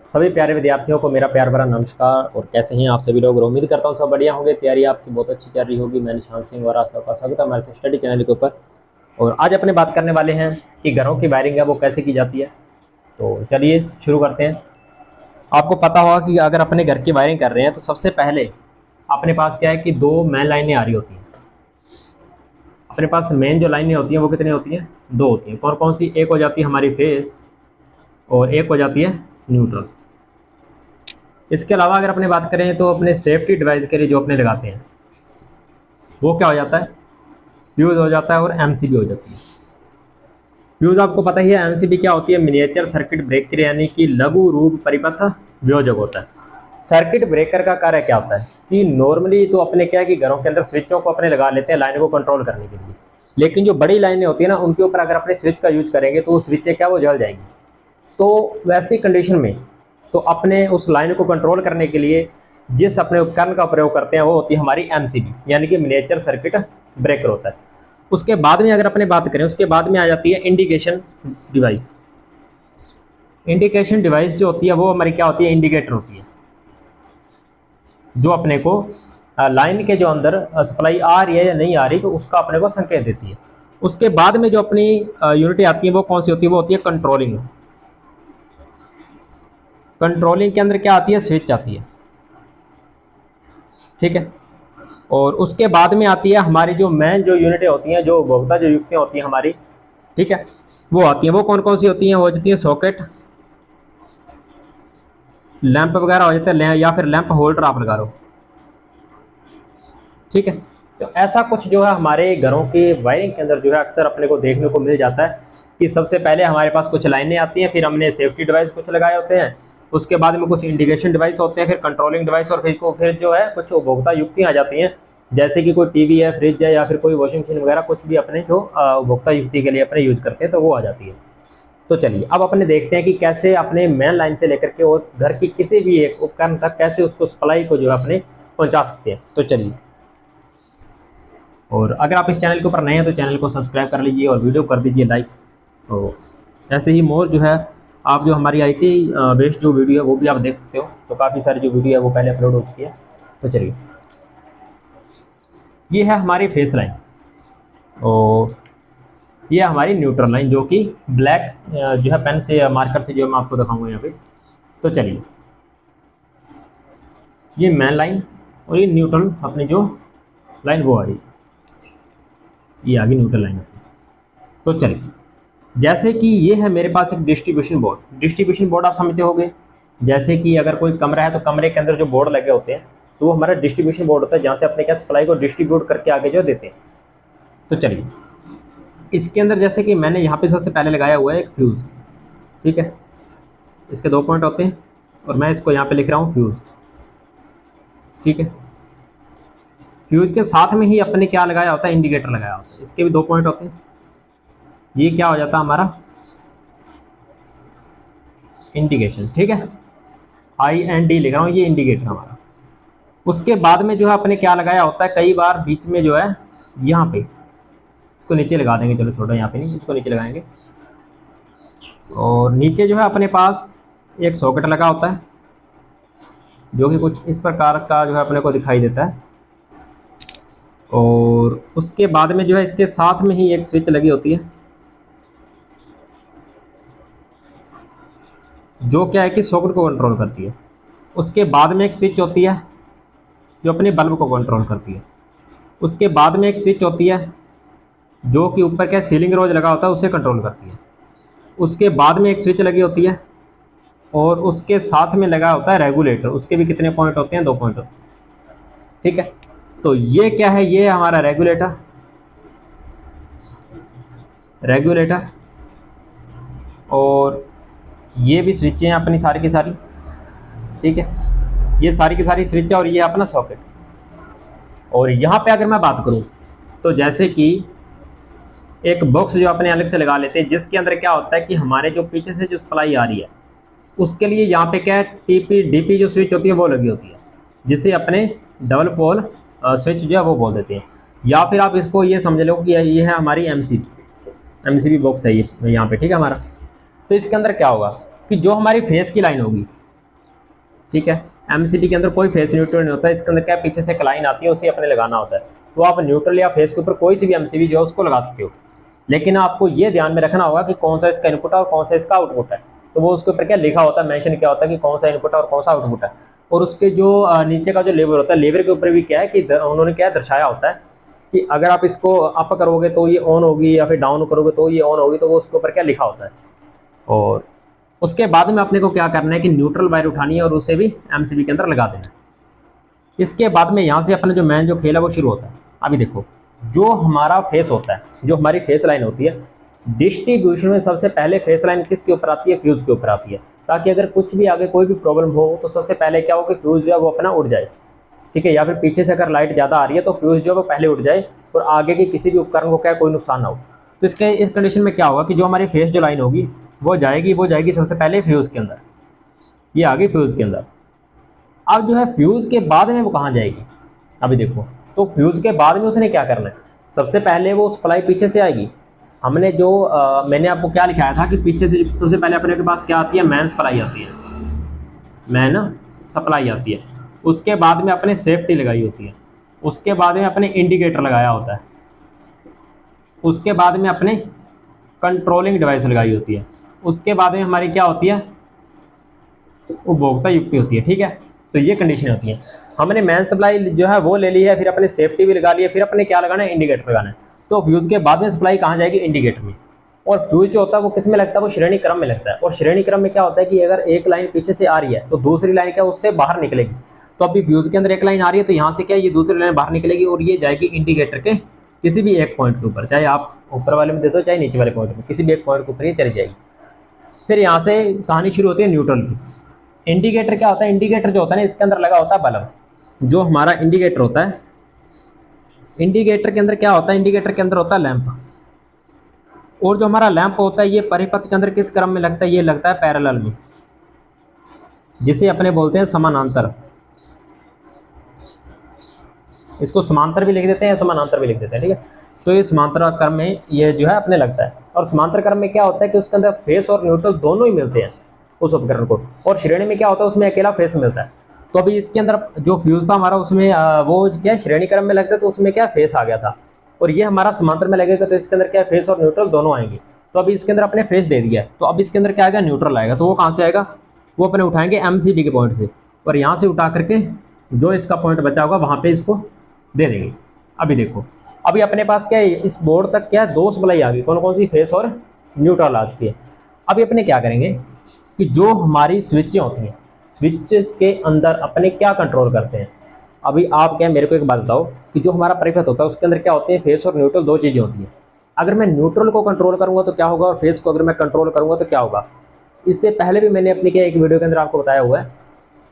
सभी प्यारे विद्यार्थियों को मेरा प्यार भरा नमस्कार। और कैसे हैं आप सभी लोग। और उम्मीद करता हूँ सब बढ़िया होंगे। तैयारी आपकी बहुत अच्छी चल रही होगी। मैं निशान सिंह और आशा का स्वागत है हमारे स्टडी चैनल के ऊपर। और आज अपने बात करने वाले हैं कि घरों की वायरिंग है वो कैसे की जाती है। तो चलिए शुरू करते हैं। आपको पता होगा कि अगर अपने घर की वायरिंग कर रहे हैं तो सबसे पहले अपने पास क्या है कि दो मेन लाइनें आ रही होती हैं। अपने पास मेन जो लाइनें होती हैं वो कितनी होती हैं? दो होती हैं। कौन कौन सी? एक हो जाती है हमारी फेस और एक हो जाती है न्यूट्रल। इसके अलावा अगर अपने बात करें तो अपने सेफ्टी डिवाइस के लिए जो अपने लगाते हैं वो क्या हो जाता है? फ्यूज हो जाता है और एमसीबी हो जाती है। फ्यूज आपको पता ही है, एमसीबी क्या होती है? मिनिएचर सर्किट ब्रेकर, यानी कि लघु रूप परिपथ वियोजक होता है। सर्किट ब्रेकर का कार्य क्या होता है कि नॉर्मली तो अपने क्या है कि घरों के अंदर स्विचों को अपने लगा लेते हैं लाइन को कंट्रोल करने के लिए, लेकिन जो बड़ी लाइनें होती है ना उनके ऊपर अगर अपने स्विच का यूज करेंगे तो वो स्विचें क्या वो जल जाएंगी। तो वैसी कंडीशन में तो अपने उस लाइन को कंट्रोल करने के लिए जिस अपने उपकरण का प्रयोग करते हैं वो होती है हमारी एमसीबी, यानी कि मिनिएचर सर्किट ब्रेकर होता है। उसके बाद में अगर अपने बात करें, उसके बाद में आ जाती है इंडिकेशन डिवाइस। इंडिकेशन डिवाइस जो होती है वो हमारी क्या होती है? इंडिकेटर होती है, जो अपने को लाइन के जो अंदर सप्लाई आ रही है या नहीं आ रही तो उसका अपने को संकेत देती है। उसके बाद में जो अपनी यूनिटें आती है वो कौन सी होती है? वो होती है कंट्रोलिंग। कंट्रोलिंग के अंदर क्या आती है? स्विच आती है, ठीक है। और उसके बाद में आती है हमारी जो मेन जो यूनिटें होती हैं, जो उपभोक्ता जो युक्तियाँ होती हैं हमारी, ठीक है, वो आती हैं। वो कौन कौन सी होती हैं? वो जाती है सॉकेट, लैंप वगैरह हो जाते हैं, या फिर लैंप होल्डर आप लगा लो, ठीक है। तो ऐसा कुछ जो है हमारे घरों की वायरिंग के अंदर जो है अक्सर अपने को देखने को मिल जाता है कि सबसे पहले हमारे पास कुछ लाइनें आती हैं, फिर हमने सेफ्टी डिवाइस कुछ लगाए होते हैं, उसके बाद में कुछ इंडिकेशन डिवाइस होते हैं, फिर कंट्रोलिंग डिवाइस, और फिर जो है कुछ उपभोक्ता युक्तियाँ आ जाती हैं, जैसे कि कोई टीवी है, फ्रिज है, या फिर कोई वॉशिंग मशीन वगैरह, कुछ भी अपने जो उपभोक्ता युक्ति के लिए अपने यूज करते हैं तो वो आ जाती है। तो चलिए अब अपने देखते हैं कि कैसे अपने मेन लाइन से लेकर के और घर की किसी भी एक उपकरण तक कैसे उसको सप्लाई को जो है अपने पहुंचा सकते हैं। तो चलिए, और अगर आप इस चैनल के ऊपर नए हैं तो चैनल को सब्सक्राइब कर लीजिए और वीडियो कर दीजिए लाइक। तो ऐसे ही मोर जो है आप जो हमारी आईटी बेस्ड जो वीडियो है वो भी आप देख सकते हो। तो काफ़ी सारी जो वीडियो है वो पहले अपलोड हो चुकी है। तो चलिए, ये है हमारी फेस लाइन और ये हमारी न्यूट्रल लाइन, जो कि ब्लैक जो है पेन से मार्कर से जो मैं आपको दिखाऊंगा यहाँ पे। तो चलिए, ये मेन लाइन और ये न्यूट्रल अपनी जो लाइन वो आ रही, ये आगे न्यूट्रल लाइन। तो चलिए, जैसे कि ये है मेरे पास एक डिस्ट्रीब्यूशन बोर्ड। डिस्ट्रीब्यूशन बोर्ड आप समझते होंगे, जैसे कि अगर कोई कमरा है तो कमरे के अंदर जो बोर्ड लगे होते हैं तो वो हमारा डिस्ट्रीब्यूशन बोर्ड होता है, जहाँ से अपने क्या सप्लाई को डिस्ट्रीब्यूट करके आगे जो देते हैं। तो चलिए, इसके अंदर जैसे कि मैंने यहाँ पे सबसे पहले लगाया हुआ है एक फ्यूज़, ठीक है। इसके दो पॉइंट होते हैं और मैं इसको यहाँ पे लिख रहा हूँ फ्यूज़, ठीक है। फ्यूज़ के साथ में ही अपने क्या लगाया होता है? इंडिकेटर लगाया होता है। इसके भी दो पॉइंट होते हैं। ये क्या हो जाता है हमारा? इंडिकेशन, ठीक है। IND लिख रहा हूँ, ये इंडिकेटर हमारा। उसके बाद में जो है अपने क्या लगाया होता है? कई बार बीच में जो है यहाँ पे इसको नीचे लगा देंगे, चलो छोटा यहाँ पे नहीं, इसको नीचे लगाएंगे। और नीचे जो है अपने पास एक सॉकेट लगा होता है, जो कि कुछ इस प्रकार का जो है अपने को दिखाई देता है। और उसके बाद में जो है इसके साथ में ही एक स्विच लगी होती है, जो क्या है कि सॉकेट को कंट्रोल करती है। उसके बाद में एक स्विच होती है जो अपने बल्ब को कंट्रोल करती है। उसके बाद में एक स्विच होती है जो कि ऊपर क्या सीलिंग रोज लगा होता है उसे कंट्रोल करती है। उसके बाद में एक स्विच लगी होती है और उसके साथ में लगा होता है रेगुलेटर। उसके भी कितने पॉइंट होते हैं? दो पॉइंट होते हैं, ठीक है। तो ये क्या है? ये हमारा रेगुलेटर, रेगुलेटर, और ये भी स्विचें हैं अपनी सारी की सारी, ठीक है। ये सारी की सारी स्विच है और ये अपना सॉकेट। और यहाँ पे अगर मैं बात करूँ तो जैसे कि एक बॉक्स जो अपने अलग से लगा लेते हैं, जिसके अंदर क्या होता है कि हमारे जो पीछे से जो सप्लाई आ रही है उसके लिए यहाँ पे क्या है? DP जो स्विच होती है वो लगी होती है, जिसे अपने डबल पोल स्विच जो है वो बोल देते हैं। या फिर आप इसको ये समझ लो कि ये है हमारी MCB बॉक्स है ये यहाँ पे, ठीक है हमारा। तो इसके अंदर क्या होगा कि जो हमारी फेस की लाइन होगी ठीक है। एमसीबी के अंदर कोई फेस न्यूट्रल नहीं होता, इसके अंदर क्या पीछे से एक लाइन आती है, उसे अपने लगाना होता है। तो आप न्यूट्रल या फेस के ऊपर कोई सी भी एमसीबी जो है उसको लगा सकते हो, लेकिन आपको ये ध्यान में रखना होगा कि कौन सा इसका इनपुट है और कौन सा इसका आउटपुट है। तो वो उसके ऊपर क्या लिखा होता है, मेंशन क्या होता है कि कौन सा इनपुट है और कौन सा आउटपुट है। और उसके जो नीचे का जो लेवर होता है, लेवर के ऊपर भी क्या है कि उन्होंने क्या दर्शाया होता है कि अगर आप इसको अप करोगे तो ये ऑन होगी, या फिर डाउन करोगे तो ये ऑन होगी, तो वो उसके ऊपर क्या लिखा होता है। और उसके बाद में अपने को क्या करना है कि न्यूट्रल वायर उठानी है और उसे भी एमसीबी के अंदर लगा देना है। इसके बाद में यहाँ से अपना जो मेन जो खेल है वो शुरू होता है। अभी देखो, जो हमारा फेस होता है, जो हमारी फेस लाइन होती है, डिस्ट्रीब्यूशन में सबसे पहले फेस लाइन किसके ऊपर आती है, फ्यूज़ के ऊपर आती है, ताकि अगर कुछ भी आगे कोई भी प्रॉब्लम हो तो सबसे पहले क्या हो कि फ्यूज़ जो है वो अपना उड़ जाए। ठीक है, या फिर पीछे से अगर लाइट ज़्यादा आ रही है तो फ्यूज़ जो है वो पहले उड़ जाए और आगे के किसी भी उपकरण को क्या कोई नुकसान ना हो। तो इसके इस कंडीशन में क्या होगा कि जो हमारी फेस जो लाइन होगी वो जाएगी सबसे पहले फ्यूज़ के अंदर, ये आ गई फ्यूज़ के अंदर। अब जो है फ्यूज़ के बाद में वो कहाँ जाएगी, अभी देखो, तो फ्यूज़ के बाद में उसने क्या करना है, सबसे पहले वो सप्लाई पीछे से आएगी। हमने जो मैंने आपको क्या लिखाया था कि पीछे से सबसे पहले अपने के पास क्या आती है, मैन सप्लाई आती है, मैन सप्लाई आती है। उसके बाद में अपने सेफ्टी लगाई होती है, उसके बाद में अपने इंडिकेटर लगाया होता है, उसके बाद में अपने कंट्रोलिंग डिवाइस लगाई होती है, उसके बाद में हमारी क्या होती है, उपभोक्ता युक्ति होती है। ठीक है, तो ये कंडीशन होती है। हमने मैन सप्लाई जो है वो ले ली है, फिर अपने सेफ्टी भी लगा ली है, फिर अपने क्या लगाना है, इंडिकेटर लगाना है। तो फ्यूज़ के बाद में सप्लाई कहाँ जाएगी, इंडिकेटर में। और फ्यूज़ जो होता है वो किस में लगता है, वो श्रेणी क्रम में लगता है। और श्रेणी क्रम में क्या होता है कि अगर एक लाइन पीछे से आ रही है तो दूसरी लाइन क्या उससे बाहर निकलेगी। तो अभी फ्यूज़ के अंदर एक लाइन आ रही है तो यहाँ से क्या ये दूसरी लाइन बाहर निकलेगी और ये जाएगी इंडिकेटर के किसी भी एक पॉइंट के ऊपर, चाहे आप ऊपर वाले में दे दो चाहे नीचे वाले पॉइंट में, किसी भी एक पॉइंट के ऊपर ये चली जाएगी। फिर यहाँ से कहानी शुरू होती है न्यूट्रल की। इंडिकेटर क्या होता है, इंडिकेटर जो होता है ना, इसके अंदर लगा होता है बल्ब। जो हमारा इंडिकेटर होता है, इंडिकेटर के अंदर क्या होता है, इंडिकेटर के अंदर होता है लैंप। और जो हमारा लैंप होता है ये परिपथ के अंदर किस क्रम में लगता है, ये लगता है पैरेलल में, जिसे अपने बोलते हैं समानांतर। इसको समांतर भी लिख देते हैं या समानांतर भी लिख देते हैं। ठीक है, तो ये समांतर क्रम में ये जो है अपने लगता है। और समांतर क्रम में क्या होता है कि उसके अंदर फेस और न्यूट्रल दोनों ही मिलते हैं उस उपकरण को। और श्रेणी में क्या होता है, उसमें अकेला फेस मिलता है। तो अभी इसके अंदर जो फ्यूज़ था हमारा, उसमें वो क्या श्रेणी क्रम में लगता है, तो उसमें क्या फेस आ गया था। और ये हमारा समांतर में लगेगा तो इसके अंदर क्या फेस और न्यूट्रल दोनों आएंगे। तो अभी इसके अंदर अपने फेस दे दिया है, तो अब इसके अंदर क्या आएगा, न्यूट्रल आएगा। तो वो कहाँ से आएगा, वो अपने उठाएंगे एमसीबी के पॉइंट से, और यहाँ से उठा करके जो इसका पॉइंट बचा होगा वहाँ पे इसको दे देंगे। अभी देखो, अभी अपने पास क्या है, इस बोर्ड तक क्या है, दो सप्लाई आ गई, कौन कौन सी, फेस और न्यूट्रल आ चुकी है। अभी अपने क्या करेंगे कि जो हमारी स्विचें होती हैं, स्विच के अंदर अपने क्या कंट्रोल करते हैं। अभी आप क्या, मेरे को एक बात बताओ कि जो हमारा परिपथ होता है उसके अंदर क्या होते हैं, फेस और न्यूट्रल दो चीज़ें होती हैं। अगर मैं न्यूट्रल को कंट्रोल करूँगा तो क्या होगा, और फेस को अगर मैं कंट्रोल करूँगा तो क्या होगा। इससे पहले भी मैंने अपनी क्या एक वीडियो के अंदर आपको बताया हुआ है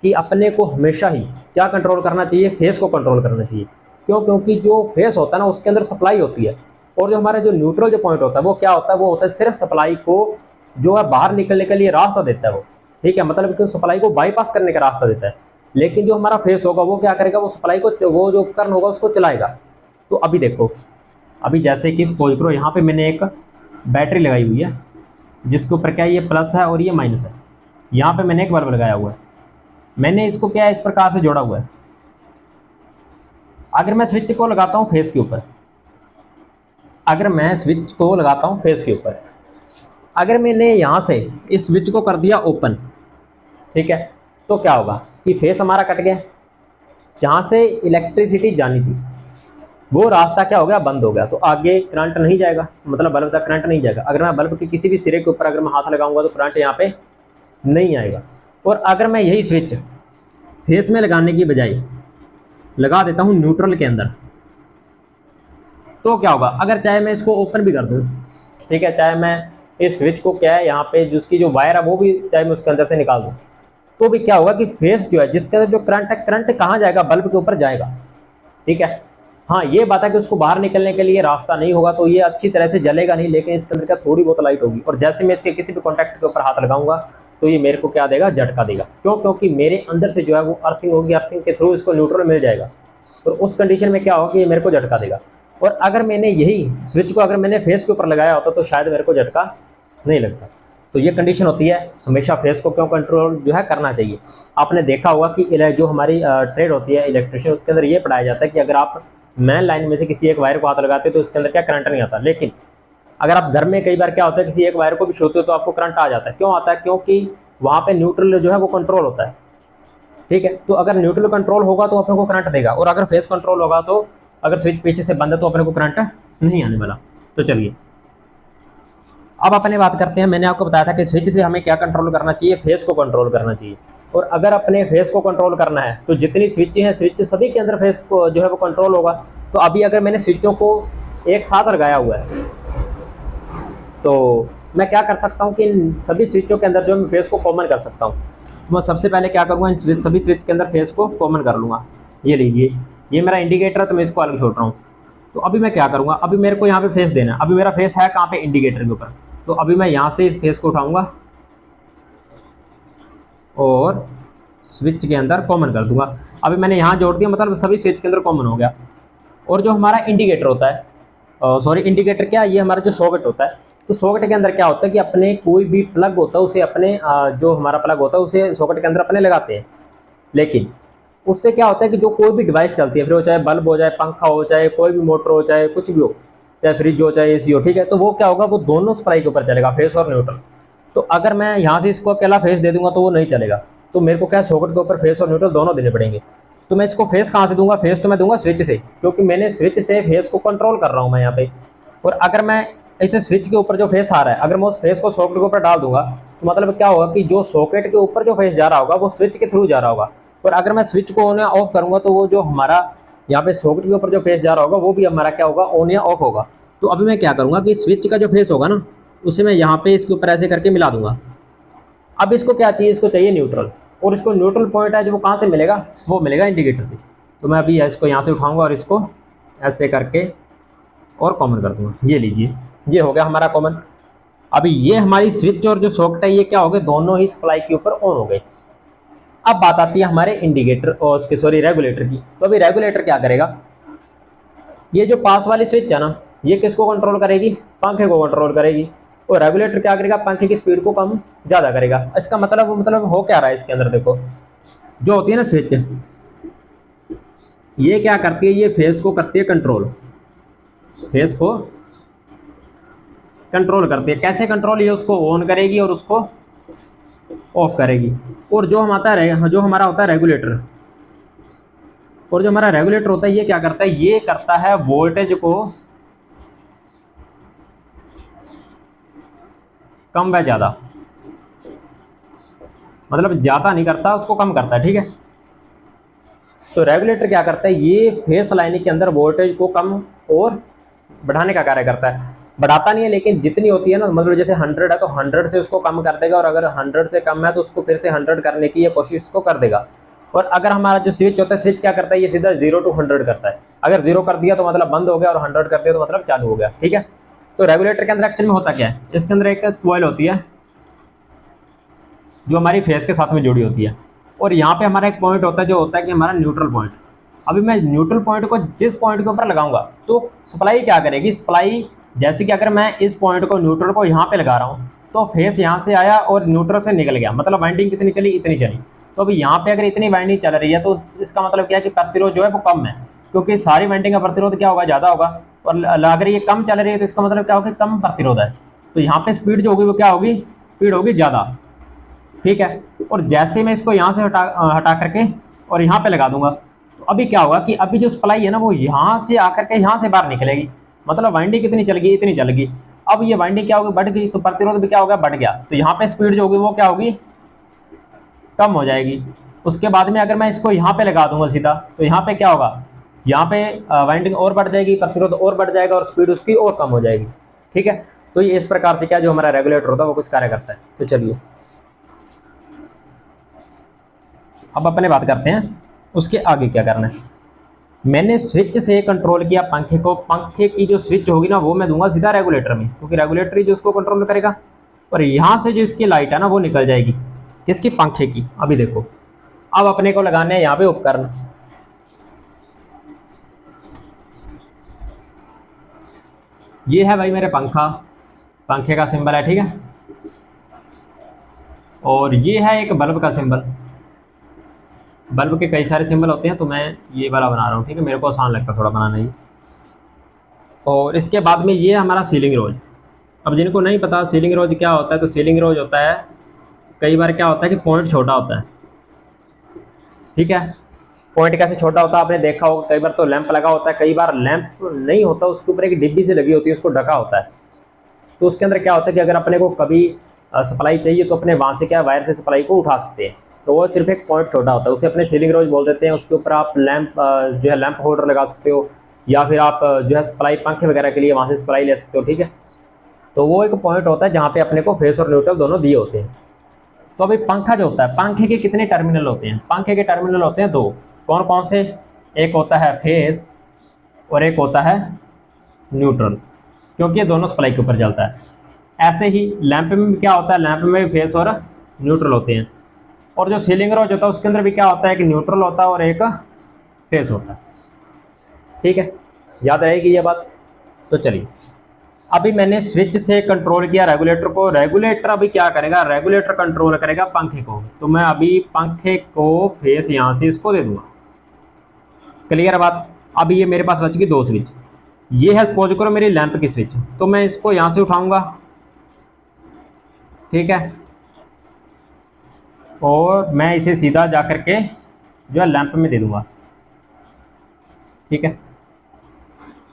कि अपने को हमेशा ही क्या कंट्रोल करना चाहिए, फेस को कंट्रोल करना चाहिए। क्यों, क्योंकि जो फेस होता है ना उसके अंदर सप्लाई होती है, और जो हमारा जो न्यूट्रल जो पॉइंट होता है वो क्या होता है, वो होता है सिर्फ सप्लाई को जो है बाहर निकलने के लिए रास्ता देता है वो। ठीक है, मतलब कि सप्लाई को बाईपास करने का रास्ता देता है। लेकिन जो हमारा फेस होगा वो क्या करेगा, वो सप्लाई को, वो जो उपकरण होगा उसको चलाएगा। तो अभी देखो, अभी जैसे कि सपोज करो यहाँ पे मैंने एक बैटरी लगाई हुई है जिसके ऊपर क्या है, ये प्लस है और ये माइनस है। यहाँ पे मैंने एक बल्ब लगाया हुआ है, मैंने इसको क्या है इस प्रकार से जोड़ा हुआ है। अगर मैं स्विच को लगाता हूँ फेस के ऊपर, अगर मैं स्विच को लगाता हूँ फेस के ऊपर, अगर मैंने यहाँ से इस स्विच को कर दिया ओपन, ठीक है, तो क्या होगा कि फेस हमारा कट गया, जहाँ से इलेक्ट्रिसिटी जानी थी वो रास्ता क्या हो गया, बंद हो गया। तो आगे करंट नहीं जाएगा, मतलब बल्ब तक करंट नहीं जाएगा। अगर मैं बल्ब के किसी भी सिरे के ऊपर अगर मैं हाथ लगाऊंगा तो करंट यहाँ पे नहीं आएगा। और अगर मैं यही स्विच फेस में लगाने की बजाय लगा देता हूँ न्यूट्रल के अंदर, तो क्या होगा, अगर चाहे मैं इसको ओपन भी कर दूँ, ठीक है, चाहे मैं इस स्विच को क्या है यहाँ पे जिसकी जो वायर है वो भी चाहे मैं उसके अंदर से निकाल दूँ, तो भी क्या होगा कि फेस जो है जिसके अंदर जो करंट है, करंट कहाँ जाएगा, बल्ब के ऊपर जाएगा। ठीक है, हाँ ये बात है कि उसको बाहर निकलने के लिए रास्ता नहीं होगा, तो ये अच्छी तरह से जलेगा नहीं, लेकिन इसके अंदर क्या थोड़ी बहुत लाइट होगी। और जैसे मैं इसके किसी भी कॉन्टैक्ट के ऊपर हाथ लगाऊंगा तो ये मेरे को क्या देगा, झटका देगा। क्यों, क्योंकि मेरे अंदर से जो है वो अर्थिंग होगी, अर्थिंग के थ्रू इसको न्यूट्रल मिल जाएगा। और उस कंडीशन में क्या होगा कि ये मेरे को झटका देगा। और अगर मैंने यही स्विच को अगर मैंने फेस के ऊपर लगाया होता तो शायद मेरे को झटका नहीं लगता। तो ये कंडीशन होती है, हमेशा फेस को क्यों कंट्रोल जो है करना चाहिए। आपने देखा होगा कि जो हमारी ट्रेड होती है इलेक्ट्रिशियन, उसके अंदर ये पढ़ाया जाता है कि अगर आप मेन लाइन में से किसी एक वायर को हाथ लगाते हो तो उसके अंदर क्या करंट नहीं आता, लेकिन अगर आप घर में कई बार क्या होता है किसी एक वायर को भी छूते हो तो आपको करंट आ जाता है। क्यों आता है? क्योंकि वहाँ पे न्यूट्रल जो है वो कंट्रोल होता है, ठीक है। तो अगर न्यूट्रल कंट्रोल होगा तो अपने को करंट देगा, और अगर फेस कंट्रोल होगा तो अगर स्विच पीछे से बंद है तो अपने को करंट नहीं आने वाला। तो चलिए अब अपने बात करते हैं। मैंने आपको बताया था कि स्विच से हमें क्या कंट्रोल करना चाहिए, फेस को कंट्रोल करना चाहिए। और अगर अपने फेस को कंट्रोल करना है तो जितनी स्विच हैं, स्विच सभी के अंदर फेस को जो है वो कंट्रोल होगा। तो अभी अगर मैंने स्विचों को एक साथ लगाया हुआ है तो मैं क्या कर सकता हूँ कि इन सभी स्विचों के अंदर जो मैं फेस को कॉमन कर सकता हूँ। मैं सबसे पहले क्या करूँगा, इन सभी स्विच के अंदर फेस को कॉमन कर लूँगा। ये लीजिए, ये मेरा इंडिकेटर है तो मैं इसको अलग छोड़ रहा हूँ। तो अभी मैं क्या करूँगा, अभी मेरे को यहाँ पे फेस देना है। अभी मेरा फेस है कहाँ पे? इंडिकेटर के ऊपर। तो अभी मैं यहाँ से इस फेस को उठाऊँगा और स्विच के अंदर कॉमन कर दूंगा। अभी मैंने यहाँ जोड़ दिया, मतलब सभी स्विच के अंदर कॉमन हो गया। और जो हमारा इंडिकेटर होता है, सॉरी इंडिकेटर क्या, ये हमारा जो सॉकेट होता है, तो सॉकेट के अंदर क्या होता है कि अपने कोई भी प्लग होता है उसे अपने जो हमारा प्लग होता है उसे सॉकेट के अंदर अपने लगाते हैं। लेकिन उससे क्या होता है कि जो कोई भी डिवाइस चलती है, फिर वो चाहे बल्ब हो, चाहे पंखा हो, चाहे कोई भी मोटर हो, चाहे कुछ भी हो, चाहे फ्रिज हो, चाहे एसी हो, ठीक है, तो वो क्या होगा, वो दोनों सप्लाई के ऊपर चलेगा, फेस और न्यूट्रल। तो अगर मैं यहाँ से इसको अकेला फेस दे दूंगा तो वो नहीं चलेगा। तो मेरे को क्या, सॉकेट के ऊपर फेस और न्यूट्रल दोनों देने पड़ेंगे। तो मैं इसको फेस कहाँ से दूंगा? फेस तो मैं दूंगा स्विच से, क्योंकि मैंने स्विच से फेस को कंट्रोल कर रहा हूँ मैं यहाँ पे। और अगर मैं ऐसे स्विच के ऊपर जो फेस आ रहा है, अगर मैं उस फेस को सॉकेट के ऊपर डाल दूंगा तो मतलब क्या होगा कि जो सॉकेट के ऊपर जो फेस जा रहा होगा वो स्विच के थ्रू जा रहा होगा। और अगर मैं स्विच को ऑन या ऑफ करूंगा तो वो जो हमारा यहाँ पे सॉकेट के ऊपर जो फेस जा रहा होगा वो भी हमारा क्या होगा, ऑन या ऑफ होगा। तो अभी मैं क्या करूँगा कि स्विच का जो फेस होगा ना, उसे मैं यहाँ पे इसके ऊपर ऐसे करके मिला दूंगा। अब इसको क्या चाहिए? इसको चाहिए न्यूट्रल, और इसको न्यूट्रल पॉइंट है जो वो कहाँ से मिलेगा? वो मिलेगा इंडिकेटर से। तो मैं अभी इसको यहाँ से उठाऊंगा और इसको ऐसे करके और कॉमन कर दूंगा। ये लीजिए, ये हो गया हमारा कॉमन। अभी ये हमारी स्विच और जो सॉकेट है ये क्या हो गए, दोनों ही सप्लाई के ऊपर ऑन हो गए। अब बात आती है हमारे इंडिकेटर और उसके सॉरी रेगुलेटर की। तो अभी रेगुलेटर क्या करेगा, ये जो पास वाली स्विच है ना, ये किसको कंट्रोल करेगी? पंखे को कंट्रोल करेगी। और रेगुलेटर क्या करेगा? पंखे की स्पीड को कम ज़्यादा करेगा। इसका मतलब हो क्या रहा है इसके अंदर? देखो, जो होती है ना स्विच, ये क्या करती है, ये फेस को करती है कंट्रोल, फेस को कंट्रोल करती है। कैसे कंट्रोल? ये उसको ऑन करेगी और उसको ऑफ करेगी। और जो हम आता है, जो हमारा होता है रेगुलेटर, और जो हमारा रेगुलेटर होता है ये क्या करता है, ये करता है वोल्टेज को कम व ज़्यादा, मतलब ज़्यादा नहीं करता, उसको कम करता है, ठीक है। तो रेगुलेटर क्या करता है, ये फेस लाइन के अंदर वोल्टेज को कम और बढ़ाने का कार्य करता है। बढ़ाता नहीं है, लेकिन जितनी होती है ना, मतलब जैसे 100 है तो 100 से उसको कम कर देगा, और अगर 100 से कम है तो उसको फिर से 100 करने की ये कोशिश को कर देगा। और अगर हमारा जो स्विच होता है, स्विच क्या करता है, ये सीधा 0 to 100 करता है। अगर 0 कर दिया तो मतलब बंद हो गया, और 100 कर दिया तो मतलब चालू हो गया, ठीक है। तो रेगुलेटर के अंदर एक्चुअल में होता क्या है, इसके अंदर एक कॉइल होती है जो हमारी फेस के साथ में जुड़ी होती है, और यहाँ पे हमारा एक पॉइंट होता है जो होता है कि हमारा न्यूट्रल पॉइंट। अभी मैं न्यूट्रल पॉइंट को जिस पॉइंट के ऊपर लगाऊंगा तो सप्लाई क्या करेगी, सप्लाई जैसे कि अगर मैं इस पॉइंट को, न्यूट्रल को यहाँ पे लगा रहा हूँ तो फेस यहाँ से आया और न्यूट्रल से निकल गया, मतलब वाइंडिंग कितनी चली, इतनी चली। तो अभी यहाँ पे अगर इतनी वाइंडिंग चल रही है तो इसका मतलब क्या है कि प्रतिरोध जो है वो कम है, क्योंकि सारी वाइंडिंग का प्रतिरोध क्या होगा, ज़्यादा होगा। और अगर ये कम चल रही है तो इसका मतलब क्या होगा, कम प्रतिरोध है। तो यहाँ पे स्पीड जो होगी वो क्या होगी, स्पीड होगी ज़्यादा, ठीक है। और जैसे मैं इसको यहाँ से हटा करके और यहाँ पे लगा दूंगा तो अभी क्या होगा कि अभी जो सप्लाई है ना वो यहाँ से आकर के यहाँ से बाहर निकलेगी, मतलब वाइंडिंग कितनी चल गई, इतनी चल गई। अब ये वाइंडिंग क्या होगी, बढ़ गई, तो प्रतिरोध भी क्या होगा, बढ़ गया। तो यहाँ पे स्पीड जो होगी वो क्या होगी, कम हो जाएगी। उसके बाद में अगर मैं इसको यहाँ पे लगा दूंगा सीधा, तो यहाँ पे क्या होगा, यहाँ पे वाइंडिंग और बढ़ जाएगी, प्रतिरोध और बढ़ जाएगा, और स्पीड उसकी और कम हो जाएगी, ठीक है। तो ये इस प्रकार से क्या जो हमारा रेगुलेटर होता है वो कुछ कार्य करता है। तो चलिए अब अपने बात करते हैं उसके आगे क्या करना है। मैंने स्विच से कंट्रोल किया पंखे को, पंखे की जो स्विच होगी ना वो मैं दूंगा सीधा रेगुलेटर में, क्योंकि रेगुलेटर ही जो उसको कंट्रोल करेगा। और यहाँ से जो इसकी लाइट है ना वो निकल जाएगी, किसकी, पंखे की। अभी देखो, अब अपने को लगाने हैं यहाँ पे उपकरण। ये है भाई मेरे पंखा, पंखे का सिंबल है, ठीक है। और ये है एक बल्ब का सिंबल। बल्ब के कई सारे सिंबल होते हैं, तो मैं ये वाला बना रहा हूँ, ठीक है, मेरे को आसान लगता है थोड़ा बनाना ही। और इसके बाद में ये हमारा सीलिंग रोज। अब जिनको नहीं पता सीलिंग रोज क्या होता है, तो सीलिंग रोज होता है, कई बार क्या होता है कि पॉइंट छोटा होता है, ठीक है। पॉइंट कैसे छोटा होता है आपने देखा होगा, कई बार तो लैंप लगा होता है, कई बार लैंप नहीं होता, उसके ऊपर एक डिब्बी से लगी होती है, उसको ढका होता है। तो उसके अंदर क्या होता है कि अगर अपने को कभी सप्लाई चाहिए तो अपने वहाँ से क्या वायर से सप्लाई को उठा सकते हैं। तो वो सिर्फ एक पॉइंट छोटा होता है, उसे अपने सीलिंग रोज बोल देते हैं। उसके ऊपर आप लैंप जो है लैंप होल्डर लगा सकते हो, या फिर आप जो है सप्लाई पंखे वगैरह के लिए वहाँ से सप्लाई ले सकते हो, ठीक है। तो वो एक पॉइंट होता है जहाँ पे अपने को फेस और न्यूट्रल दोनों दिए होते हैं। तो अभी पंखा जो होता है, पंखे के कितने टर्मिनल होते हैं? पंखे के टर्मिनल होते हैं दो। कौन कौन से? एक होता है फेस और एक होता है न्यूट्रल, क्योंकि ये दोनों सप्लाई के ऊपर चलता है। ऐसे ही लैंप में भी क्या होता है, लैंप में भी फेस और न्यूट्रल होते हैं। और जो सीलिंग रोज होता है उसके अंदर भी क्या होता है, एक न्यूट्रल होता है और एक फेस होता है, ठीक है। याद रहेगी ये बात। तो चलिए, अभी मैंने स्विच से कंट्रोल किया रेगुलेटर को। रेगुलेटर अभी क्या करेगा, रेगुलेटर कंट्रोल करेगा पंखे को। तो मैं अभी पंखे को फेस यहाँ से इसको दे दूंगा। क्लियर बात। अभी ये मेरे पास बच गई दो स्विच। ये है सपोज करो मेरी लैंप की स्विच, तो मैं इसको यहाँ से उठाऊंगा, ठीक है, और मैं इसे सीधा जा करके जो है लैंप में दे दूंगा, ठीक है।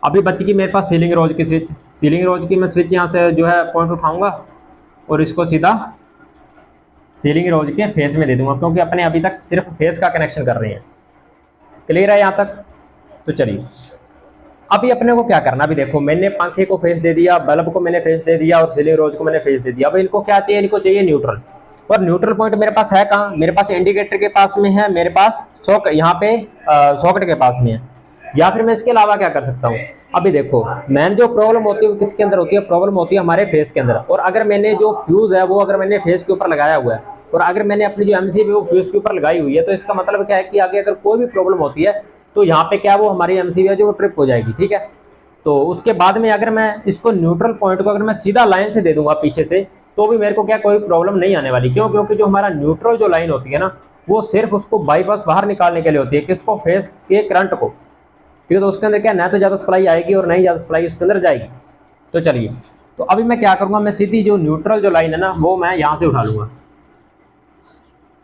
अभी बच गई मेरे पास सीलिंग रोज की स्विच। सीलिंग रोज की मैं स्विच यहाँ से जो है पॉइंट उठाऊंगा और इसको सीधा सीलिंग रोज के फेस में दे दूंगा, क्योंकि अपने अभी तक सिर्फ फेस का कनेक्शन कर रहे हैं। क्लियर है यहाँ तक? तो चलिए, अभी अपने को क्या करना, अभी देखो मैंने पंखे को फेस दे दिया, बल्ब को मैंने फेस दे दिया और सीलिंग रोज को मैंने फेस दे दिया। अब इनको क्या चाहिए, इनको चाहिए न्यूट्रल। और न्यूट्रल पॉइंट मेरे पास है कहाँ? मेरे पास इंडिकेटर के पास में है, मेरे पास यहाँ पे सॉकेट के पास में है। या फिर मैं इसके अलावा क्या कर सकता हूँ, अभी देखो मैंने जो प्रॉब्लम होती है वो किसके अंदर होती है, प्रॉब्लम होती है हमारे फेस के अंदर। और अगर मैंने जो फ्यूज है वो अगर मैंने फेस के ऊपर लगाया हुआ है, और अगर मैंने अपनी जो एमसीबी वो फ्यूज के ऊपर लगाई हुई है, तो इसका मतलब क्या है कि आगे अगर कोई भी प्रॉब्लम होती है तो यहाँ पे क्या वो हमारी एमसीबी है जो ट्रिप हो जाएगी, ठीक है। तो उसके बाद में अगर मैं इसको न्यूट्रल पॉइंट को अगर मैं सीधा लाइन से दे दूंगा पीछे से, तो भी मेरे को क्या कोई प्रॉब्लम नहीं आने वाली। क्यों? क्योंकि जो हमारा न्यूट्रल जो लाइन होती है ना, वो सिर्फ उसको बाईपास बाहर निकालने के लिए होती है, किसको? फेस के करंट को, ठीक है। तो उसके अंदर क्या ना तो ज़्यादा सप्लाई आएगी और नहीं ज़्यादा सप्लाई उसके अंदर जाएगी। तो चलिए, तो अभी मैं क्या करूँगा, मैं सीधी जो न्यूट्रल जो लाइन है ना वो मैं यहाँ से उठा लूँगा।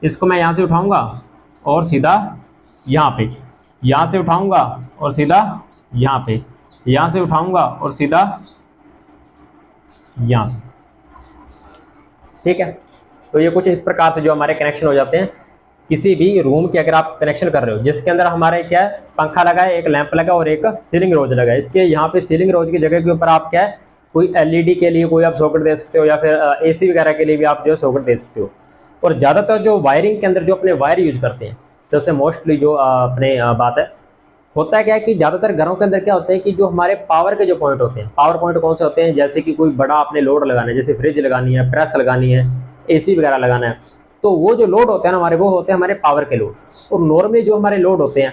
इसको मैं यहाँ से उठाऊँगा और सीधा यहाँ पे, यहाँ से उठाऊँगा और सीधा यहाँ पे, यहाँ से उठाऊँगा और सीधा यहाँ, ठीक है। तो ये कुछ इस प्रकार से जो हमारे कनेक्शन हो जाते हैं किसी भी रूम के। अगर आप कनेक्शन कर रहे हो जिसके अंदर हमारे क्या है, पंखा लगा है, एक लैंप लगा और एक सीलिंग रोज लगा है, इसके यहाँ पे सीलिंग रोज की जगह के ऊपर आप क्या है, कोई एलईडी के लिए कोई आप सॉकेट दे सकते हो, या फिर एसी वगैरह के लिए भी आप जो सॉकेट दे सकते हो। और ज़्यादातर जो वायरिंग के अंदर जो अपने वायर यूज करते हैं, सबसे मोस्टली जो अपने बात है, होता है क्या है कि ज़्यादातर घरों के अंदर क्या होता है कि जो हमारे पावर के जो पॉइंट होते हैं, पावर पॉइंट कौन से होते हैं, जैसे कि कोई बड़ा आपने लोड लगाना है, जैसे फ्रिज लगानी है, प्रेस लगानी है, एसी वगैरह लगाना है, तो वो जो लोड होते हैं ना हमारे, वो होते हैं हमारे पावर के लोड। और नॉर्मली जो हमारे लोड होते हैं,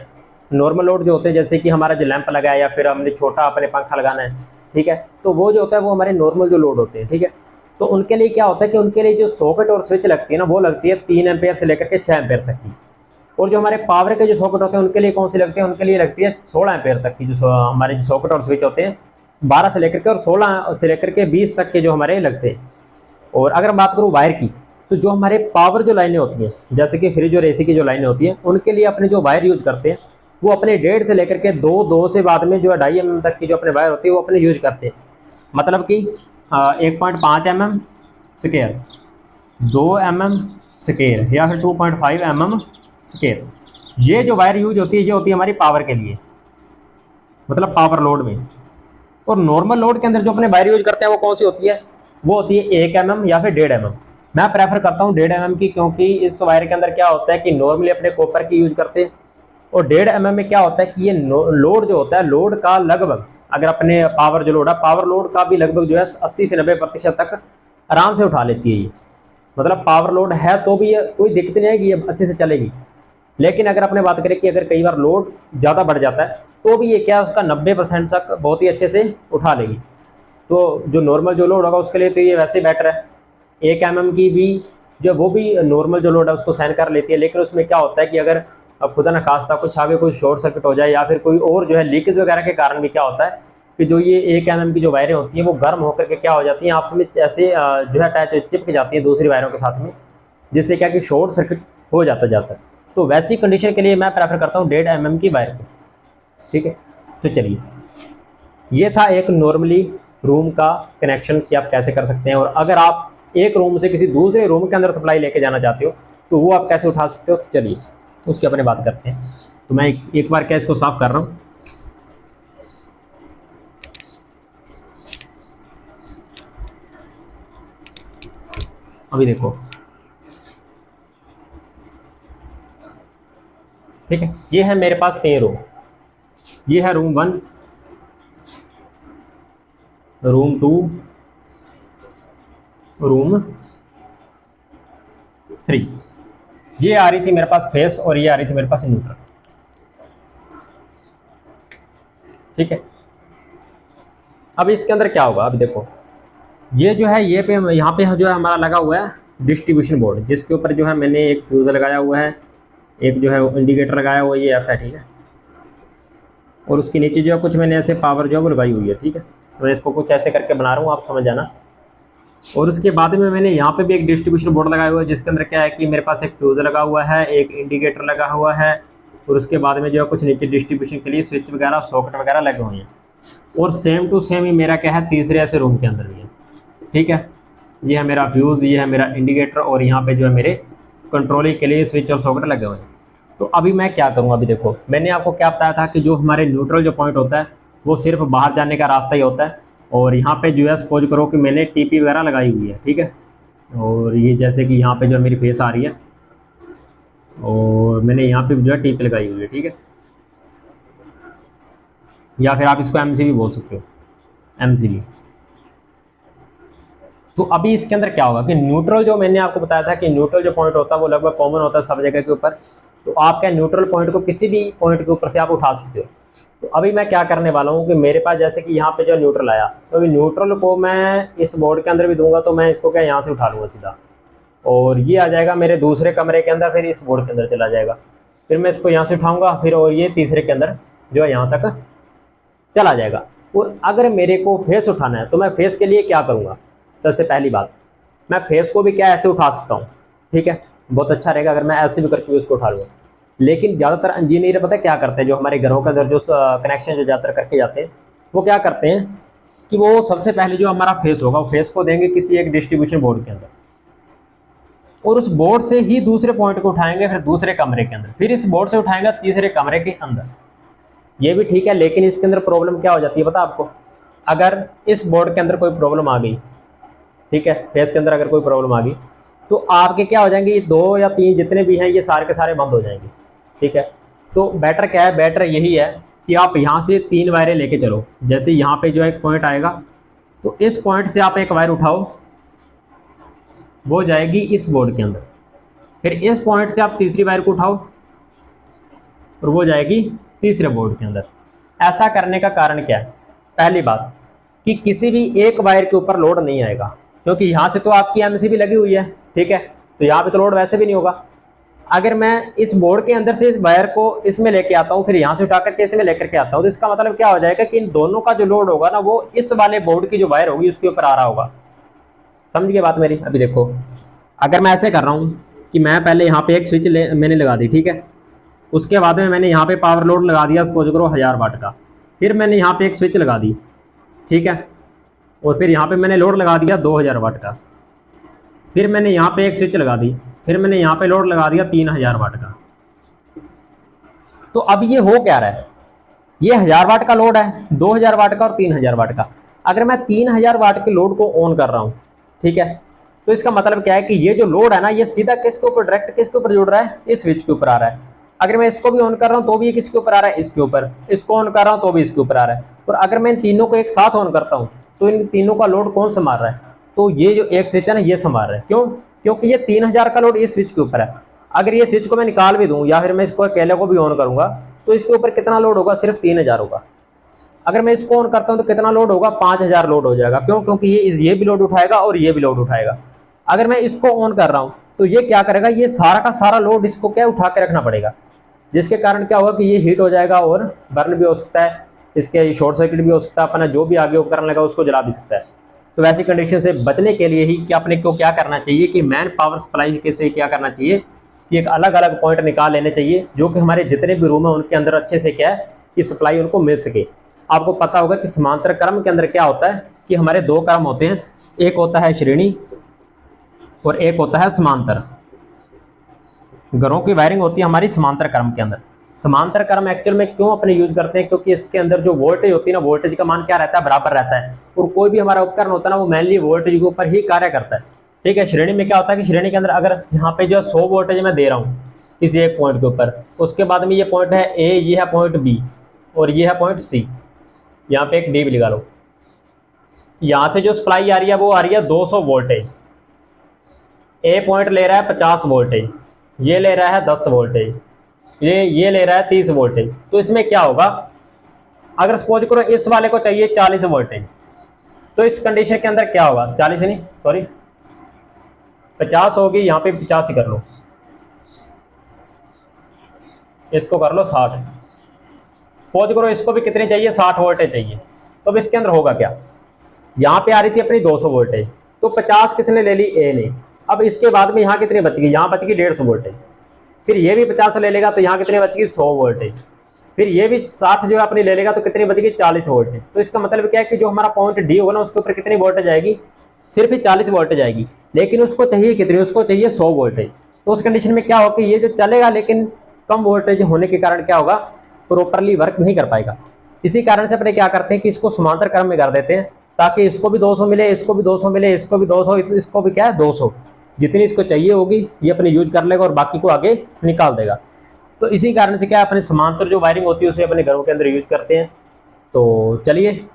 नॉर्मल लोड जो होते हैं, जैसे कि हमारा जो लैंप लगा है या फिर हमने छोटा अपने पंखा लगाना है, ठीक है, तो वो जो होता है वो हमारे नॉर्मल जो लोड होते हैं, ठीक है। तो उनके लिए क्या होता है कि उनके लिए जो सॉकेट और स्विच लगती है ना, वो लगती है 3 एम्पेयर से लेकर के 6 एम्पेयर तक की। और जो हमारे पावर के जो सॉकेट होते हैं उनके लिए कौन सी लगती है, उनके लिए लगती है 16 एम्पेयर तक की। जो हमारे जो सॉकेट और स्विच होते हैं 12 से लेकर के और 16 से लेकर के 20 तक के जो हमारे लगते हैं। और अगर बात करूँ वायर की, तो जो हमारे पावर जो लाइनें होती हैं, जैसे कि फ्रिज और एसी की जो लाइनें होती हैं, उनके लिए अपने जो वायर यूज करते हैं वो अपने 1.5 से लेकर के 2 से बाद में जो 2.5 mm तक की जो अपने वायर होती है वो अपने यूज करते हैं। मतलब कि 1.5 mm स्क्वायर, 2 mm स्क्वायर या फिर 2.5 mm स्क्वायर, ये जो वायर यूज होती है ये होती है हमारी पावर के लिए, मतलब पावर लोड में। और नॉर्मल लोड के अंदर जो अपने वायर यूज करते हैं वो कौन सी होती है, वो होती है 1 mm या फिर 1.5 mm। मैं प्रेफर करता हूँ 1.5 mm की, क्योंकि इस वायर के अंदर क्या होता है कि नॉर्मली अपने कॉपर की यूज करते हैं। और 1.5 mm में क्या होता है कि ये लोड जो होता है, लोड का लगभग, अगर अपने पावर जो लोड है, पावर लोड का भी लगभग जो है 80 से 90% तक आराम से उठा लेती है ये। मतलब पावर लोड है तो भी ये कोई दिक्कत नहीं है कि ये अच्छे से चलेगी। लेकिन अगर अपने बात करें कि अगर कई बार लोड ज़्यादा बढ़ जाता है तो भी ये क्या उसका 90% तक बहुत ही अच्छे से उठा लेगी। तो जो नॉर्मल जो लोड होगा उसके लिए तो ये वैसे बेटर है। 1 mm की भी जो वो भी नॉर्मल जो लोड है उसको सहन कर लेती है। लेकिन उसमें क्या होता है कि अगर अब खुदा न खास्ता कुछ आगे कोई शॉर्ट सर्किट हो जाए या फिर कोई और जो है लीकेज वगैरह के कारण भी क्या होता है कि जो ये 1 mm की जो वायरें होती हैं वो गर्म होकर के क्या हो जाती हैं आपस में ऐसे जो है अटैच चिपक जाती हैं दूसरी वायरों के साथ में, जिससे क्या कि शॉर्ट सर्किट हो जाता है। तो वैसी कंडीशन के लिए मैं प्रेफर करता हूँ 1.5 mm की वायर को। ठीक है, तो चलिए ये था एक नॉर्मली रूम का कनेक्शन कि आप कैसे कर सकते हैं। और अगर आप एक रूम से किसी दूसरे रूम के अंदर सप्लाई लेके जाना चाहते हो तो वो आप कैसे उठा सकते हो, तो चलिए उसकी अपने बात करते हैं। तो मैं एक बार क्या इसको साफ कर रहा हूँ। अभी देखो, ठीक है, ये है मेरे पास 3 रूम। ये है रूम 1, रूम 2, रूम 3। ये आ रही थी मेरे पास फेस और ये आ रही थी मेरे पास न्यूट्रल। ठीक है, अब इसके अंदर क्या होगा, अब देखो ये जो है ये पे यहाँ पे जो है हमारा लगा हुआ है डिस्ट्रीब्यूशन बोर्ड, जिसके ऊपर जो है मैंने एक फ्यूज़ लगाया हुआ है, एक जो है इंडिकेटर लगाया हुआ है, ये एफ है। ठीक है, और उसके नीचे जो है कुछ मैंने ऐसे पावर जो है वो लगाई हुई है। ठीक है, तो मैं इसको कुछ ऐसे करके बना रहा हूँ, आप समझ जाना। और उसके बाद में मैंने यहाँ पे भी एक डिस्ट्रीब्यूशन बोर्ड लगाया हुआ है, जिसके अंदर क्या है कि मेरे पास एक फ्यूज़ लगा हुआ है, एक इंडिकेटर लगा हुआ है, और उसके बाद में जो है कुछ नीचे डिस्ट्रीब्यूशन के लिए स्विच वगैरह सॉकेट वगैरह लगे हुए हैं। और सेम टू सेम ही मेरा क्या है तीसरे ऐसे रूम के अंदर भी है। ठीक है, ये है मेरा फ्यूज़, ये है मेरा इंडिकेटर, और यहाँ पे जो है मेरे कंट्रोलिंग के लिए स्विच और सॉकेट लगे हुए हैं। तो अभी मैं क्या करूँगा, अभी देखो मैंने आपको क्या बताया था कि जो हमारे न्यूट्रल जो पॉइंट होता है वो सिर्फ बाहर जाने का रास्ता ही होता है। और यहाँ पे जो है सपोज करो कि मैंने टीपी वगैरह लगाई हुई है। ठीक है, और ये जैसे कि यहाँ पे जो मेरी फेस आ रही है और मैंने यहाँ पे जो है टीपी लगाई हुई है। ठीक है, या फिर आप इसको एमसीबी बोल सकते हो, एमसीबी। तो अभी इसके अंदर क्या होगा कि न्यूट्रल जो मैंने आपको बताया था कि न्यूट्रल जो पॉइंट होता है वो लगभग कॉमन होता है सब जगह के ऊपर। तो आप क्या न्यूट्रल पॉइंट को किसी भी पॉइंट के ऊपर से आप उठा सकते हो। तो अभी मैं क्या करने वाला हूँ कि मेरे पास जैसे कि यहाँ पे जो न्यूट्रल आया, तो अभी न्यूट्रल को मैं इस बोर्ड के अंदर भी दूंगा, तो मैं इसको क्या यहाँ से उठा लूँगा सीधा, और ये आ जाएगा मेरे दूसरे कमरे के अंदर, फिर इस बोर्ड के अंदर चला जाएगा। फिर मैं इसको यहाँ से उठाऊँगा, फिर और ये तीसरे के अंदर जो है यहाँ तक चला जाएगा। और अगर मेरे को फेस उठाना है तो मैं फेस के लिए क्या करूँगा, सबसे पहली बात मैं फेस को भी क्या ऐसे उठा सकता हूँ। ठीक है, बहुत अच्छा रहेगा अगर मैं ऐसे भी करके उसको उठा लूँ। लेकिन ज़्यादातर इंजीनियर पता है क्या करते हैं, जो हमारे घरों के अंदर जो कनेक्शन जो ज़्यादातर करके जाते हैं वो क्या करते हैं कि वो सबसे पहले जो हमारा फेस होगा वो फेस को देंगे किसी एक डिस्ट्रीब्यूशन बोर्ड के अंदर, और उस बोर्ड से ही दूसरे पॉइंट को उठाएंगे, फिर दूसरे कमरे के अंदर, फिर इस बोर्ड से उठाएंगे तीसरे कमरे के अंदर। ये भी ठीक है, लेकिन इसके अंदर प्रॉब्लम क्या हो जाती है पता आपको, अगर इस बोर्ड के अंदर कोई प्रॉब्लम आ गई, ठीक है, फेस के अंदर अगर कोई प्रॉब्लम आ गई तो आपके क्या हो जाएंगे, ये 2 या 3 जितने भी हैं ये सारे के सारे बंद हो जाएंगे। ठीक है, तो बेटर क्या है, बेटर यही है कि आप यहाँ से 3 वायरें लेके चलो। जैसे यहाँ पे जो एक पॉइंट आएगा तो इस पॉइंट से आप एक वायर उठाओ, वो जाएगी इस बोर्ड के अंदर, फिर इस पॉइंट से आप तीसरी वायर को उठाओ और वो जाएगी तीसरे बोर्ड के अंदर। ऐसा करने का कारण क्या है, पहली बात कि किसी भी एक वायर के ऊपर लोड नहीं आएगा, क्योंकि यहाँ से तो आपकी एमसीबी लगी हुई है। ठीक है, तो यहाँ पे तो लोड वैसे भी नहीं होगा। अगर मैं इस बोर्ड के अंदर से इस वायर को इसमें लेके आता हूँ, फिर यहाँ से उठा करके इसमें लेकर के आता हूँ, तो इसका मतलब क्या हो जाएगा कि इन दोनों का जो लोड होगा ना वो इस वाले बोर्ड की जो वायर होगी उसके ऊपर आ रहा होगा। समझ गए बात मेरी। अभी देखो अगर मैं ऐसे कर रहा हूँ कि मैं पहले यहाँ पे एक स्विच मैंने लगा दी, ठीक है, उसके बाद में मैंने यहाँ पे पावर लोड लगा दिया सपोज करो 1000 वाट का, फिर मैंने यहाँ पे एक स्विच लगा दी, ठीक है, और फिर यहाँ पे मैंने लोड लगा दिया 2000 वाट का, फिर मैंने यहाँ पे एक स्विच लगा दी, फिर मैंने यहाँ पे लोड लगा दिया 3000 वाट का। तो अब ये हो क्या रहा है, ये 1000 वाट का लोड है, 2000 वाट का और 3000 वाट का। अगर मैं 3000 वाट के लोड को ऑन कर रहा हूँ, ठीक है, तो इसका मतलब क्या है कि ये जो लोड है ना ये सीधा किसके ऊपर, डायरेक्ट किसके ऊपर जुड़ रहा है, इस स्विच के ऊपर आ रहा है। अगर मैं इसको भी ऑन कर रहा हूँ तो भी ये किसके ऊपर आ रहा है, इसके ऊपर। इसको ऑन कर रहा हूँ तो भी इसके ऊपर आ रहा है। और अगर मैं इन तीनों को एक साथ ऑन करता हूँ तो इन तीनों का लोड कौन संभाल रहा है, तो ये जो एक स्विच है ना ये संभाल रहा है। क्यों, क्योंकि ये 3000 का लोड इस स्विच के ऊपर है। अगर ये स्विच को मैं निकाल भी दूं या फिर मैं इसको अकेले को भी ऑन करूंगा तो इसके ऊपर कितना लोड होगा, सिर्फ 3000 होगा। अगर मैं इसको ऑन करता हूं तो कितना लोड होगा, 5000 लोड हो जाएगा। क्यों, क्योंकि ये भी लोड उठाएगा और ये भी लोड उठाएगा। अगर मैं इसको ऑन कर रहा हूं तो ये क्या करेगा, ये सारा का सारा लोड इसको क्या उठा के रखना पड़ेगा, जिसके कारण क्या होगा कि ये हीट हो जाएगा और बर्न भी हो सकता है, इसके शॉर्ट सर्किट भी हो सकता है, अपना जो भी आगे उपकरण लगा उसको जला भी सकता है। तो वैसी कंडीशन से बचने के लिए ही क्या अपने को क्या करना चाहिए कि मैन पावर सप्लाई के से क्या करना चाहिए कि एक अलग अलग पॉइंट निकाल लेने चाहिए, जो कि हमारे जितने भी रूम है उनके अंदर अच्छे से क्या है कि सप्लाई उनको मिल सके। आपको पता होगा कि समांतर क्रम के अंदर क्या होता है कि हमारे दो क्रम होते हैं, एक होता है श्रेणी और एक होता है समांतर। घरों की वायरिंग होती है हमारी समांतर क्रम के अंदर। समांतर क्रम एक्चुअल में क्यों अपने यूज करते हैं, क्योंकि इसके अंदर जो वोल्टेज होती है ना, वोल्टेज का मान क्या रहता है, बराबर रहता है, और कोई भी हमारा उपकरण होता है ना वो मेनली वोल्टेज के ऊपर ही कार्य करता है। ठीक है, श्रेणी में क्या होता है कि श्रेणी के अंदर अगर यहाँ पे जो 100 वोल्टेज मैं दे रहा हूँ किसी एक पॉइंट के ऊपर, उसके बाद में ये पॉइंट है ए, ये है पॉइंट बी और ये है पॉइंट सी, यहाँ पे एक डी भी लगा लो। यहाँ से जो सप्लाई आ रही है वो आ रही है 200 वोल्टेज, ए पॉइंट ले रहा है 50 वोल्टेज, ये ले रहा है 10 वोल्टेज, ये ले रहा है 30 वोल्टेज। तो इसमें क्या होगा, अगर सपोज करो इस वाले को चाहिए 40 वोल्टेज, तो इस कंडीशन के अंदर क्या होगा, 40 नहीं सॉरी 50 होगी, यहाँ पे 50 ही कर लो, इसको कर लो 60। सपोज करो इसको भी कितने चाहिए, 60 वोल्टेज चाहिए। तो अब इसके अंदर होगा क्या, यहाँ पे आ रही थी अपनी 200 वोल्टेज, तो 50 किसने ले ली, ए ने। अब इसके बाद में यहाँ कितनी बच गई, यहाँ बच गई 150 वोल्टेज, फिर ये भी 50 ले लेगा तो यहाँ कितनी बच गई 100 वोल्टेज, फिर ये भी 60 जो अपनी ले लेगा तो कितनी बच गई 40 वोल्टेज। तो इसका मतलब क्या है कि जो हमारा पॉइंट डी होगा ना उसके ऊपर कितनी वोल्टेज आएगी, सिर्फ ही 40 वोल्टेज आएगी, लेकिन उसको चाहिए कितनी, उसको चाहिए 100 वोल्टेज। तो उस कंडीशन में क्या होगा कि ये जो चलेगा लेकिन कम वोल्टेज होने के कारण क्या होगा, प्रॉपरली वर्क नहीं कर पाएगा। इसी कारण से अपने क्या करते हैं कि इसको समांतर क्रम में कर देते हैं, ताकि इसको भी 200 मिले, इसको भी 200 मिले, इसको भी 200, इसको भी क्या है 200, जितनी इसको चाहिए होगी ये अपने यूज कर लेगा और बाकी को आगे निकाल देगा। तो इसी कारण से क्या अपने समांतर जो वायरिंग होती है उसे अपने घरों के अंदर यूज करते हैं। तो चलिए,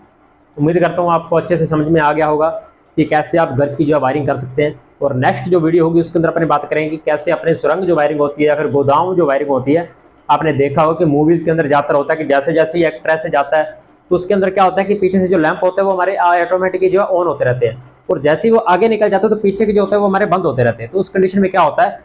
उम्मीद करता हूँ आपको अच्छे से समझ में आ गया होगा कि कैसे आप घर की जो वायरिंग कर सकते हैं। और नेक्स्ट जो वीडियो होगी उसके अंदर अपने बात करेंगे कि कैसे अपने सुरंग जो वायरिंग होती है या फिर गोदाम जो वायरिंग होती है। आपने देखा हो कि मूवीज़ के अंदर ज़्यादातर होता है कि जैसे जैसे ही एक ट्रेस से जाता है तो उसके अंदर क्या होता है कि पीछे से जो लैंप होते हैं वो हमारे ऑटोमेटिकली जो है ऑन होते रहते हैं, और जैसे ही वो आगे निकल जाते हैं तो पीछे के जो होते हैं वो हमारे बंद होते रहते हैं। तो उस कंडीशन में क्या होता है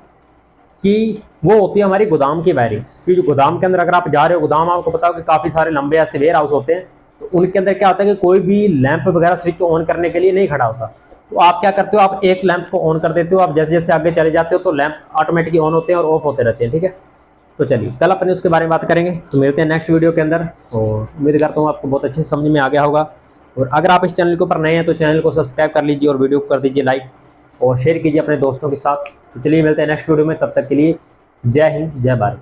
कि वो होती है हमारी गोदाम की वायरिंग। कि जो गोदाम के अंदर अगर आप जा रहे हो, गोदाम आपको पता हो कि काफ़ी सारे लंबे ऐसे वेयर हाउस होते हैं, तो उनके अंदर क्या होता है कि कोई भी लैंप वगैरह स्विच ऑन करने के लिए नहीं खड़ा होता। तो आप क्या करते हो, आप एक लैंप को ऑन कर देते हो, आप जैसे जैसे आगे चले जाते हो तो लैंप ऑटोमेटिकली ऑन होते हैं और ऑफ होते रहते हैं। ठीक है, तो चलिए कल अपने उसके बारे में बात करेंगे। तो मिलते हैं नेक्स्ट वीडियो के अंदर, और उम्मीद करता हूँ आपको बहुत अच्छे से समझ में आ गया होगा। और अगर आप इस चैनल के ऊपर नए हैं तो चैनल को सब्सक्राइब कर लीजिए और वीडियो को कर दीजिए लाइक और शेयर कीजिए अपने दोस्तों के साथ। तो चलिए मिलते हैं नेक्स्ट वीडियो में, तब तक के लिए जय हिंद जय भारत।